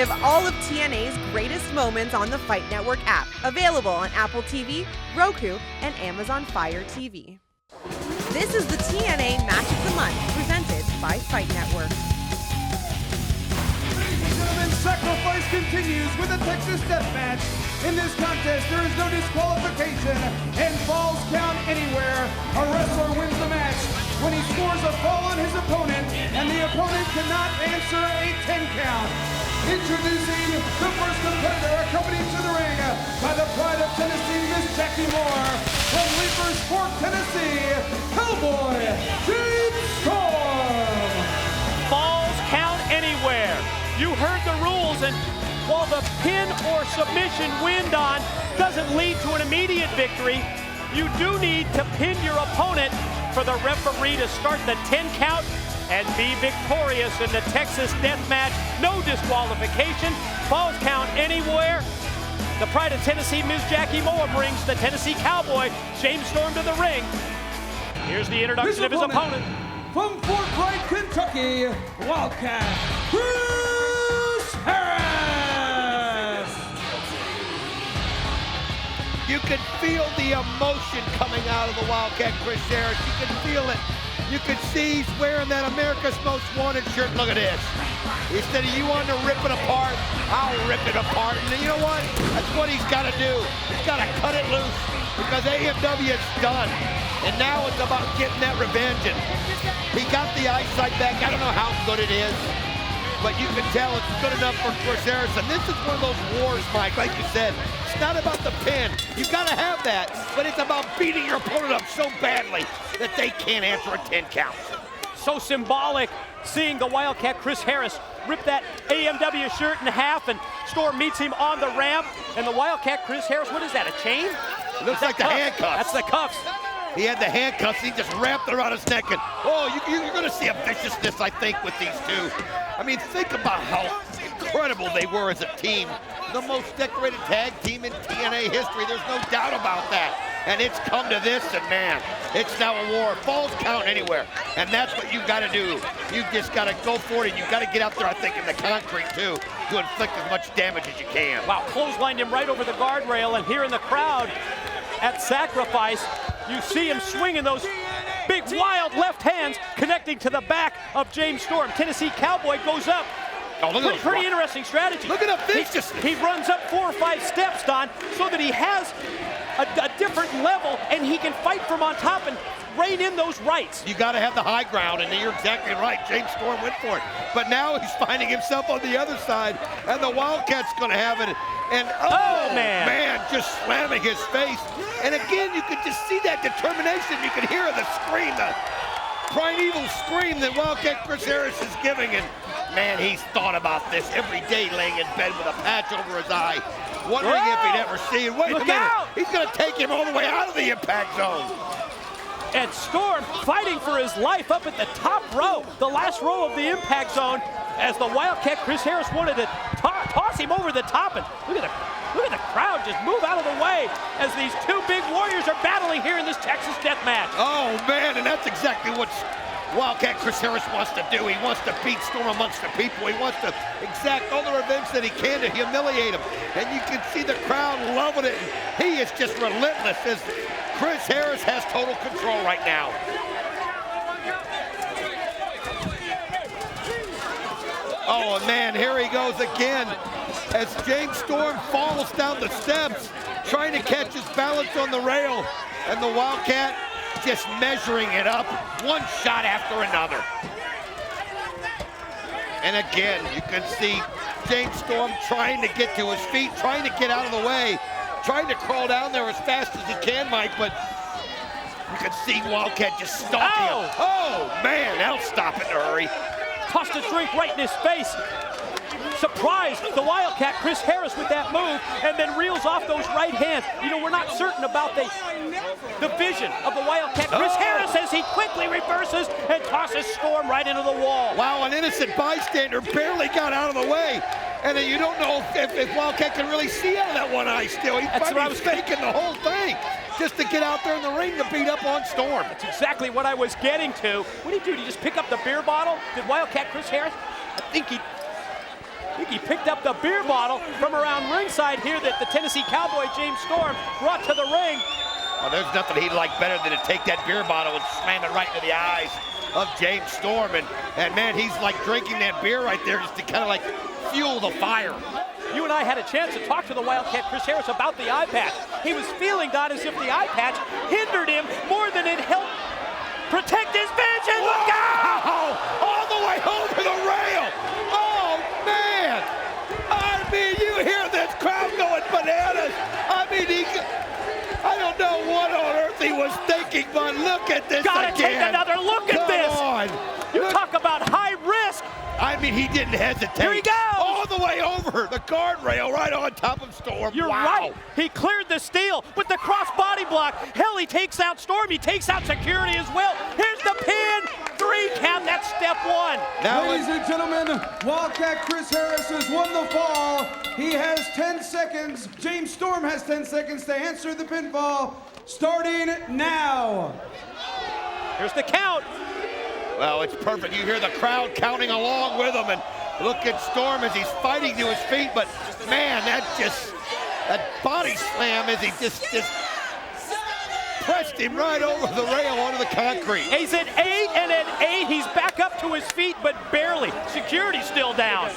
Relive all of TNA's greatest moments on the Fight Network app, available on Apple TV, Roku, and Amazon Fire TV. This is the TNA Match of the Month, presented by Fight Network. Ladies and gentlemen, sacrifice continues with a Texas death match. In this contest, there is no disqualification and falls count anywhere. A wrestler wins the match when he scores a fall on his opponent and the opponent cannot answer a 10 count. Introducing the first competitor accompanied to the ring by the pride of Tennessee, Miss Jackie Moore. From Leapers Fork, Tennessee, Cowboy James Storm. Falls count anywhere. You heard the rules, and while the pin or submission win, Don, doesn't lead to an immediate victory, you do need to pin your opponent for the referee to start the 10 count and be victorious in the Texas death match. No disqualification, falls count anywhere. The pride of Tennessee, Ms. Jackie Moore, brings the Tennessee Cowboy, James Storm, to the ring. Here's the introduction of his opponent. From Fort Wright, Kentucky, Wildcat, Chris Harris. You can feel the emotion coming out of the Wildcat, Chris Harris. You can feel it. You can see he's wearing that America's Most Wanted shirt. Look at this. Instead of you wanting to rip it apart, I'll rip it apart. And you know what? That's what he's got to do. He's got to cut it loose because AMW is done. And now it's about getting that revenge. And he got the eyesight back. I don't know how good it is, but you can tell it's good enough for Chris Harris. And this is one of those wars, Mike, like you said. It's not about the pin. You got to have that, but it's about beating your opponent up so badly that they can't answer a 10 count. So symbolic, seeing the Wildcat Chris Harris rip that AMW shirt in half, and Storm meets him on the ramp. And the Wildcat Chris Harris, what is that, a chain? It looks like the handcuffs. That's the cuffs. He had the handcuffs. He just wrapped it around his neck. And, you're going to see a viciousness, I think, with these two. I mean, think about how incredible they were as a team. The most decorated tag team in TNA history. There's no doubt about that. And it's come to this, and man, it's now a war. Falls count anywhere. And that's what you've got to do. You've just got to go for it. And you've got to get out there, I think, in the concrete, too, to inflict as much damage as you can. Wow, clotheslined him right over the guardrail. And here in the crowd at Sacrifice, you see him swinging those big, wild left hands connecting to the back of James Storm. Tennessee Cowboy goes up. Oh, look at pretty interesting strategy. Look at the viciousness. He runs up 4 or 5 steps, Don, so that he has a different level and he can fight from on top and rein in those rights. You got to have the high ground, and you're exactly right. James Storm went for it. But now he's finding himself on the other side, and the Wildcat's going to have it. And, man, just slamming his face. And again, you can just see that determination. You can hear the scream, the primeval scream that Wildcat Chris Harris is giving. And, man, he's thought about this every day, laying in bed with a patch over his eye, wondering if he'd ever see it. Wait a minute. He's going to take him all the way out of the impact zone. And Storm fighting for his life up at the top row, the last row of the impact zone, as the Wildcat Chris Harris wanted to toss him over the top. And look at the crowd just move out of the way as these two big warriors are battling here in this Texas death match. Oh, man, and that's exactly what Wildcat Chris Harris wants to do. He wants to beat Storm amongst the people. He wants to exact all the revenge that he can to humiliate him. And you can see the crowd loving it. He is just relentless as Chris Harris has total control right now. Oh, man, here he goes again as James Storm falls down the steps, trying to catch his balance on the rail. And the Wildcat just measuring it up, one shot after another. And again, you can see James Storm trying to get to his feet, trying to get out of the way, trying to crawl down there as fast as he can, Mike, but you can see Wildcat just stalking him. Oh, man, that'll stop it in a hurry. Tossed a drink right in his face. Surprised the Wildcat Chris Harris with that move, and then reels off those right hands. You know, we're not certain about the vision of the Wildcat Chris Harris as he quickly reverses and tosses Storm right into the wall. Wow, an innocent bystander barely got out of the way. And then you don't know if Wildcat can really see out of that one eye still. He's probably faking the whole thing just to get out there in the ring to beat up on Storm. That's exactly what I was getting to. What did he do? Did he just pick up the beer bottle? Did Wildcat Chris Harris? I think he think he picked up the beer bottle from around ringside here that the Tennessee Cowboy, James Storm, brought to the ring. Well, there's nothing he'd like better than to take that beer bottle and slam it right into the eyes of James Storm. And man, he's like drinking that beer right there just to kind of like fuel the fire. You and I had a chance to talk to the Wildcat Chris Harris about the eye patch. He was feeling, Don, as if the eye patch hindered him more than it helped protect his vision. Look out! All the way over the rail! Oh, man! I mean, you hear this crowd going bananas. I mean, I don't know what on earth he was thinking, but look at this Gotta again. take another look at this. Come on. You talk about high risk. I mean, he didn't hesitate. Here he goes. All the way over the guardrail, right on top of Storm. You're wow. right. He cleared the steel with the cross body block. Hell, he takes out Storm. He takes out security as well. Here's the pin. 3 count. That's step 1. Now, Ladies and gentlemen, Wildcat Chris Harris has won the fall. He has 10 seconds. James Storm has 10 seconds to answer the pinfall, starting now. Here's the count. well, it's perfect. You hear the crowd counting along with him, and look at Storm as he's fighting to his feet, but man, that body slam as he just pressed him right over the rail onto the concrete. He's at 8, and at 8, he's back up to his feet, but barely. Security's still down.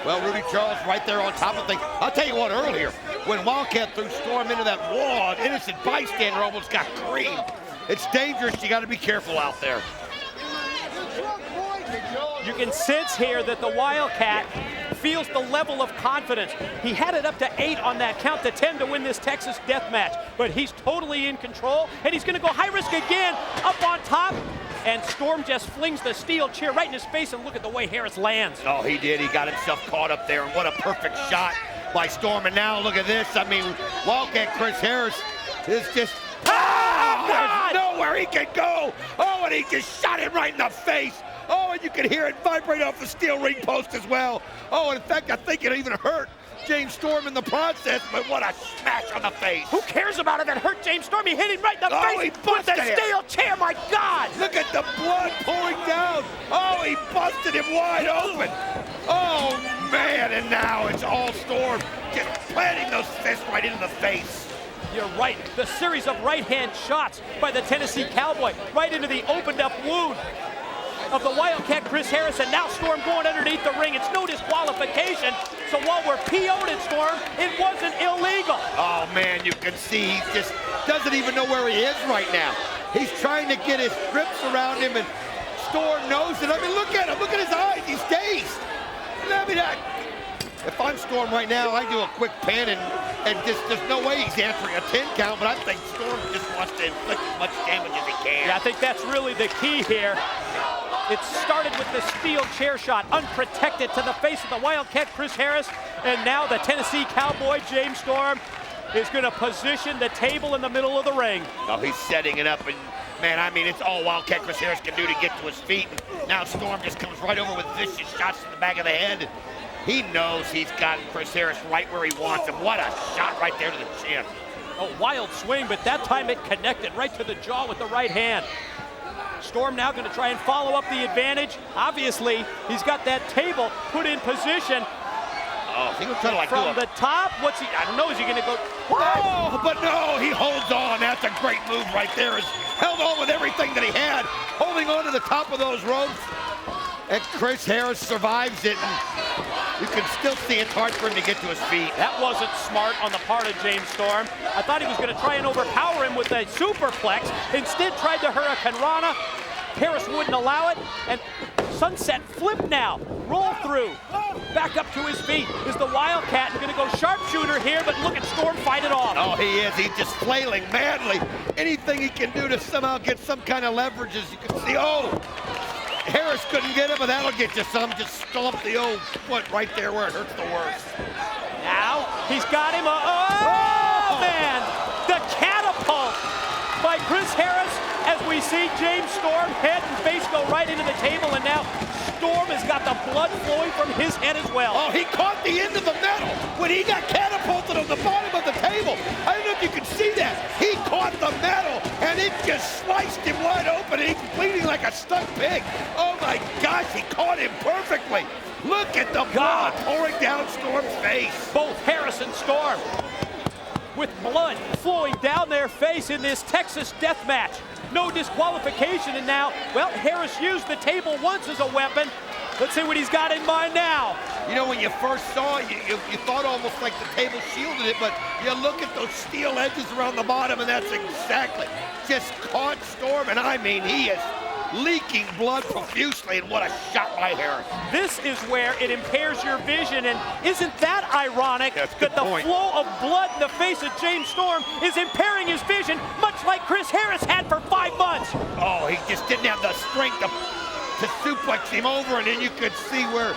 Well, Rudy Charles right there on top of things. I'll tell you what, earlier, when Wildcat threw Storm into that wall, an innocent bystander almost got creamed. It's dangerous. You got to be careful out there. You can sense here that the Wildcat feels the level of confidence. He had it up to 8 on that count to 10 to win this Texas death match, but he's totally in control, and he's going to go high risk again, up on top, and Storm just flings the steel chair right in his face, and look at the way Harris lands. Oh, he did. He got himself caught up there, and what a perfect shot by Storm. And now look at this. I mean, Wildcat Chris Harris is just... God! There's nowhere he can go. Oh, and he just shot him right in the face. Oh, and you can hear it vibrate off the steel ring post as well. Oh, and in fact, I think it even hurt James Storm in the process, but what a smash on the face. Who cares about it? It hurt James Storm. He hit him right in the Oh, face he with busted the him. steel chair. My God! Look at the blood pouring down. Oh, he busted him wide open. Oh, man, and now it's all Storm just planting those fists right into the face. You're right. The series of right-hand shots by the Tennessee Cowboy right into the opened-up wound of the Wildcat Chris Harris, and now Storm going underneath the ring. It's no disqualification, so while we're PO'd at Storm, it wasn't illegal. Oh, man, you can see he just doesn't even know where he is right now. He's trying to get his grips around him, and Storm knows it. I mean, look at him. Look at his eyes. He's dazed. I mean, if I'm Storm right now, I do a quick pin, and just there's no way he's answering a 10 count, but I think Storm just wants to inflict as much damage as he can. Yeah, I think that's really the key here. It started with the steel chair shot, unprotected to the face of the Wildcat Chris Harris, and now the Tennessee Cowboy James Storm is going to position the table in the middle of the ring. Oh, he's setting it up, and man, I mean, it's all Wildcat Chris Harris can do to get to his feet. And now Storm just comes right over with vicious shots to the back of the head. He knows he's got Chris Harris right where he wants him. What a shot right there to the chin. A wild swing, but that time it connected right to the jaw with the right hand. Storm now going to try and follow up the advantage. Obviously, he's got that table put in position. Oh, he was trying to like From do the top, what's he, I don't know, is he going to go? Oh, but no, he holds on. That's a great move right there. He's held on with everything that he had, holding on to the top of those ropes. And Chris Harris survives it, and you can still see it's hard for him to get to his feet. That wasn't smart on the part of James Storm. I thought he was going to try and overpower him with a superplex. Instead, tried the Hurricane Rana. Harris wouldn't allow it, and sunset flip now. Roll through. Back up to his feet is the Wildcat. Going to go sharpshooter here, but look at Storm fight it off. Oh, he is. He's just flailing madly. Anything he can do to somehow get some kind of leverage, as you can see. Oh! Harris couldn't get it, but that'll get you some. Just stomp the old foot right there where it hurts the worst. Now he's got him. Oh, man! The catapult by Chris Harris as we see James Storm head and face go right into the table, and now Storm has got the blood flowing from his head as well. Oh, he caught the end of the metal when he got catapulted on the bottom of the table. I don't know if you can see that. He caught the metal, and it just sliced him wide open, and he's bleeding like a stuck pig. Oh, my gosh, he caught him perfectly. Look Look at the blood pouring down Storm's face. Both Harris and Storm with blood flowing down their face in this Texas death match. No disqualification, and now, well, Harris used the table once as a weapon. Let's see what he's got in mind now. You know, when you first saw it, you thought almost like the table shielded it, but you look at those steel edges around the bottom, and that's exactly just caught Storm, and I mean, he is leaking blood profusely, and what a shot by Harris. This is where it impairs your vision, and isn't that ironic That's a good that the point. flow of blood in the face of James Storm is impairing his vision, much like Chris Harris had for 5 months. Oh, he just didn't have the strength to suplex him over, and then you could see where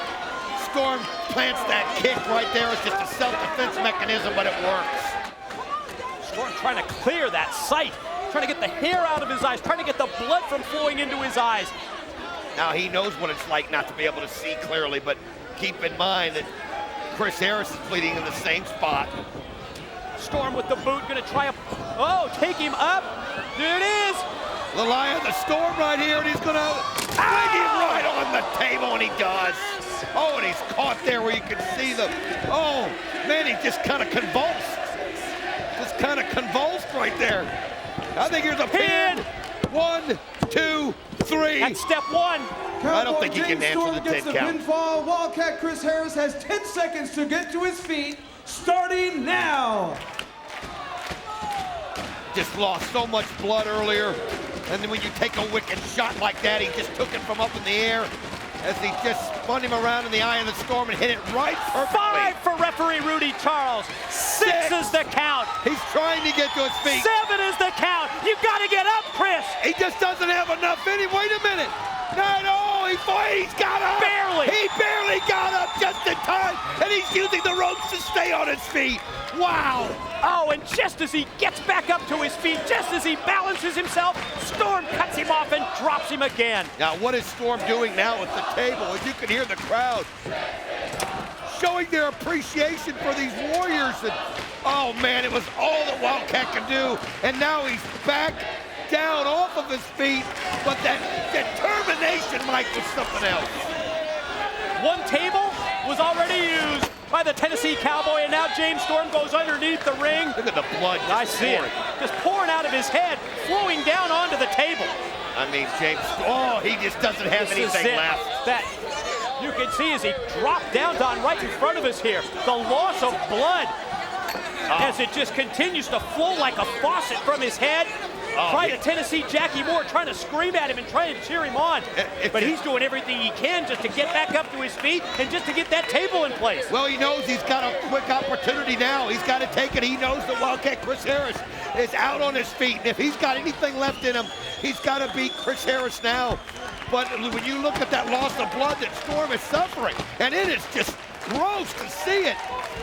Storm plants that kick right there. It's just a self-defense mechanism, but it works. Storm trying to clear that sight, trying to get the hair out of his eyes, trying to get the blood from flowing into his eyes. Now he knows what it's like not to be able to see clearly, but keep in mind that Chris Harris is bleeding in the same spot. Storm with the boot, gonna try take him up. There it is. Lalaya, the Storm right here, and he's gonna bring him right on the table, and he does. Oh, and he's caught there where you can see oh, man, he just kind of convulsed. Just kind of convulsed right there. I think here's a pin. 1, 2, 3. That's step one. I don't think he can James answer Storm the gets 10 the count. pinfall. Wildcat Chris Harris has 10 seconds to get to his feet, starting now. Just lost so much blood earlier. And then when you take a wicked shot like that, he just took it from up in the air as he just spun him around in the eye of the Storm and hit it right perfectly. 5 for referee Rudy Charles. 6 is the count. He's trying to get to his feet. 7 is the count. You gotta get up, Chris. He just doesn't have enough in him. Wait a minute. No, he's got up. Barely. He barely got up just in time, and he's using the ropes to stay on his feet. Wow. Oh, and just as he gets back up to his feet, just as he balances himself, Storm cuts him off and drops him again. Now, what is Storm doing now at the table? As you can hear the crowd showing their appreciation for these warriors. And, oh, man, it was all that Wildcat could do. And now he's back down off of his feet. But that determination, Mike, was something else. One table was already used by the Tennessee Cowboy, and now James Storm goes underneath the ring. Look at the blood just I see it. Just pouring out of his head, flowing down onto the table. I mean, James, he just doesn't have This is anything it. left. That you can see as he dropped down, Don, right in front of us here. The loss of blood as it just continues to flow like a faucet from his head. Try to Tennessee Jackie Moore trying to scream at him and try and cheer him on. But he's doing everything he can just to get back up to his feet and just to get that table in place. Well, he knows he's got a quick opportunity now. He's got to take it. He knows that Wildcat Chris Harris is out on his feet. And if he's got anything left in him, he's got to beat Chris Harris now. But when you look at that loss of blood that Storm is suffering, and it is just gross to see it,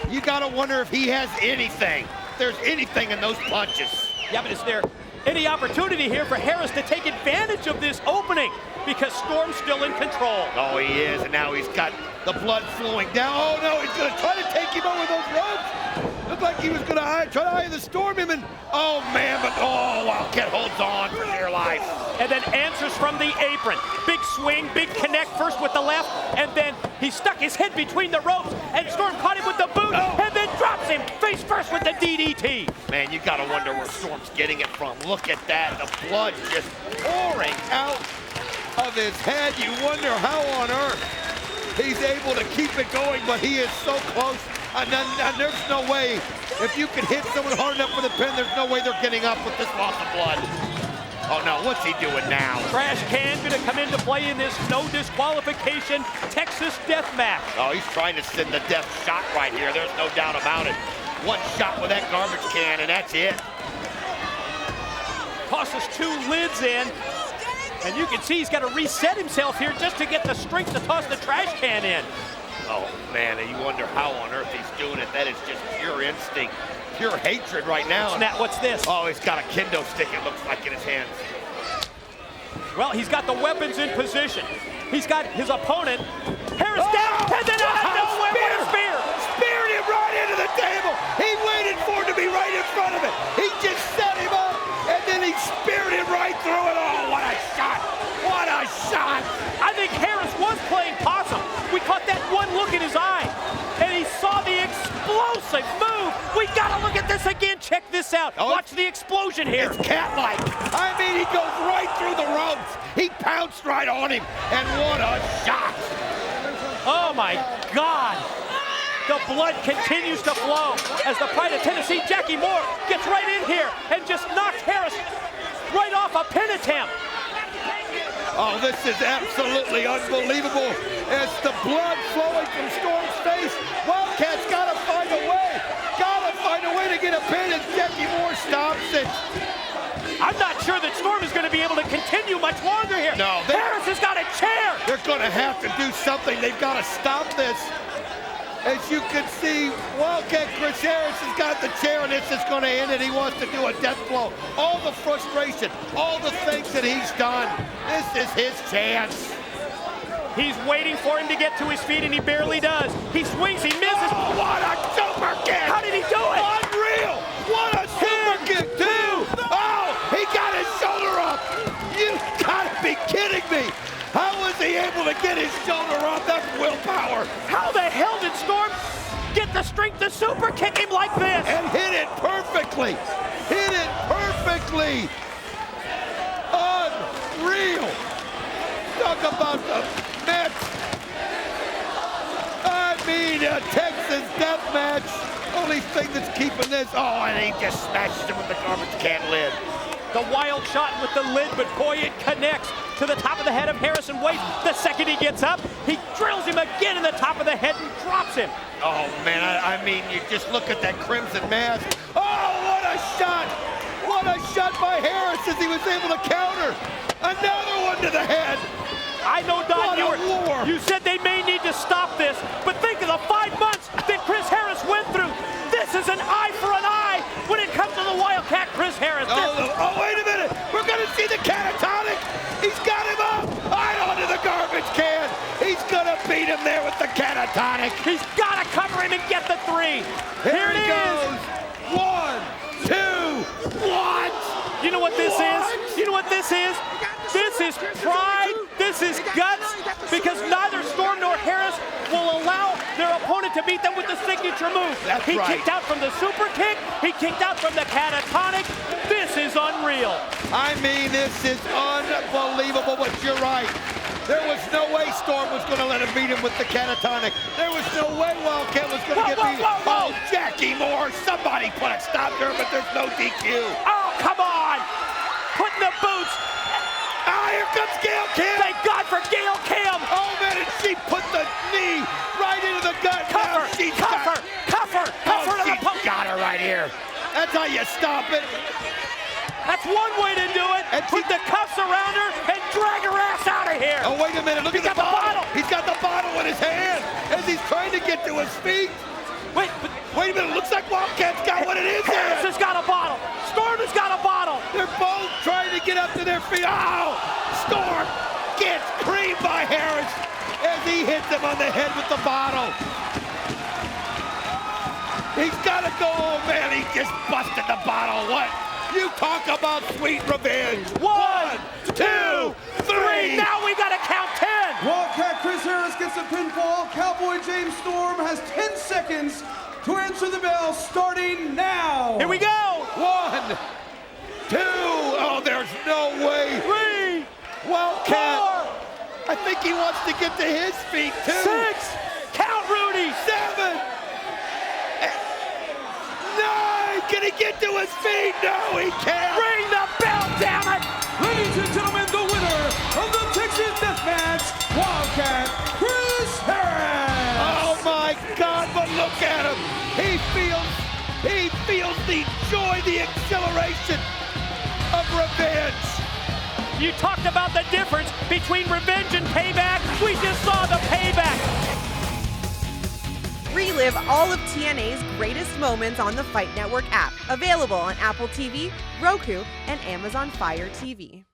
you got to wonder if he has anything. If there's anything in those punches. Yeah, but is there any opportunity here for Harris to take advantage of this opening? Because Storm's still in control. Oh, he is, and now he's got the blood flowing down. Oh, no, he's going to try to take him over those ropes. Looked like he was going to try to eye the Storm him, and oh, man, but Wildcat holds on for dear life. And then answers from the apron. Big swing, big connect first with the left, and then he stuck his head between the ropes, and Storm caught him with the boot, and then drops him face first with the DDT. Man, you got to wonder where Storm's getting it from. Look at that, the blood just pouring out of his head. You wonder how on earth he's able to keep it going, but he is so close. And there's no way, if you can hit someone hard enough for the pin, there's no way they're getting up with this loss of blood. Oh no, what's he doing now? Trash can gonna come into play in this no disqualification Texas death match. Oh, he's trying to send the death shot right here. There's no doubt about it. One shot with that garbage can, and that's it. Tosses 2 lids in, and you can see he's got to reset himself here just to get the strength to toss the trash can in. Oh man, and you wonder how on earth he's doing it. That is just pure instinct, pure hatred right now. Snap, what's this? Oh, he's got a kendo stick, it looks like, in his hands. Well, he's got the weapons in position. He's got his opponent, Harris down, and then out of nowhere, what a spear! Speared him right into the table. He waited for it to be right in front of it. He just set him up, and then he speared him right through it. Oh, what a shot! What a shot! I think Harris was playing possum. We caught that one look explosive move. We gotta look at this again. Check this out. Oh, Watch the explosion here. It's cat-like. I mean, he goes right through the ropes. He pounced right on him, and what a shot. Oh my God. The blood continues to flow as the Pride of Tennessee, Jackie Moore, gets right in here and just knocks Harris right off a pin attempt. Oh, this is absolutely unbelievable. As the blood flowing from Storm's face, Wildcat's got to find a way. Got to find a way to get a pin as Jackie Moore stops it. I'm not sure that Storm is going to be able to continue much longer here. No, Harris has got a chair. They're going to have to do something. They've got to stop this. As you can see, Wildcat Chris Harris has got the chair, and this is going to end it. He wants to do a death blow. All the frustration, all the things that he's done, this is his chance. He's waiting for him to get to his feet, and he barely does. He swings, he misses. Oh, what a super kick! How did he do it? Unreal! What a super kick, too! Oh, he got his shoulder up! You gotta be kidding me! How was he able to get his shoulder up? That's willpower. How the hell did Storm get the strength to super kick him like this? And hit it perfectly. Hit it perfectly. Unreal. Talk about the match. I mean, a Texas death match. Only thing that's keeping this. Oh, and he just smashes him with the garbage can lid. The wild shot with the lid, but boy, it connects to the top of the head of Harrison Waite. The second he gets up, he drills him again in the top of the head and drops him. Oh, man, I mean, you just look at that crimson mask. Oh, what a shot! What a shot by Harris as he was able to counter. Another one to the head. I know, Don, What a war. you said they may need to stop this, but think of the 5 months that Chris Harris went through. This is an eye for an eye when it comes to the Wildcat Chris Harris. Oh, wait a minute. We're going to see the catatonic. He's got him up. Right onto the garbage can. He's going to beat him there with the catatonic. He's got to cover him and get the 3. Here it goes. 1, 2, what? You know what this is? You know what this is? This is pride. This is guts. Because neither Storm nor Harris will allow their opponent to beat them with the signature move. That's he right. kicked out from the super kick. He kicked out from the catatonic. This is unreal. I mean, this is unbelievable, but you're right. There was no way Storm was going to let him beat him with the catatonic. There was no way Wildcat was going to get beat. Whoa. Oh, Jackie Moore, somebody put a stop to her, but there's no DQ. Oh, come on. Putting the boots. Ah, here comes Gail Kim. Thank God for Gail Kim. Oh, man, and she put the knee right into the gut. Cuff her, She's cuff her to the post. Got her right here. That's how you stop it. That's one way to do it. And Put the cuffs around her and drag her ass out of here. Oh, wait a minute. Look at got the bottle. He's got the bottle in his hand as he's trying to get to his feet. Wait, but Wait a minute. Looks like Wildcat's got what it is Harris here. has got a bottle. Storm has got a bottle. They're both trying to get up to their feet. Oh, Storm gets creamed by Harris as he hits him on the head with the bottle. He's got to go. Oh, man, he just busted the bottle. What? You talk about sweet revenge. 1, 2, 3. Now we got to count 10. Wildcat Chris Harris gets a pinfall. Cowboy James Storm has 10 seconds to answer the bell, starting now. Here we go. 1, 2. Oh, there's no way. 3, Wildcat. I think he wants to get to his feet, too. 6. Count, Rudy. 7. 9. Can he get to his feet? No, he can't. Ring the bell, damn it. Ladies and gentlemen, the winner of the Texas Deathmatch, Wildcat Chris Harris. Oh my God, but look at him. He feels the joy, the exhilaration of revenge. You talked about the difference between revenge and payback. We just saw the payback. Relive all of TNA's greatest moments on the Fight Network app, available on Apple TV, Roku, and Amazon Fire TV.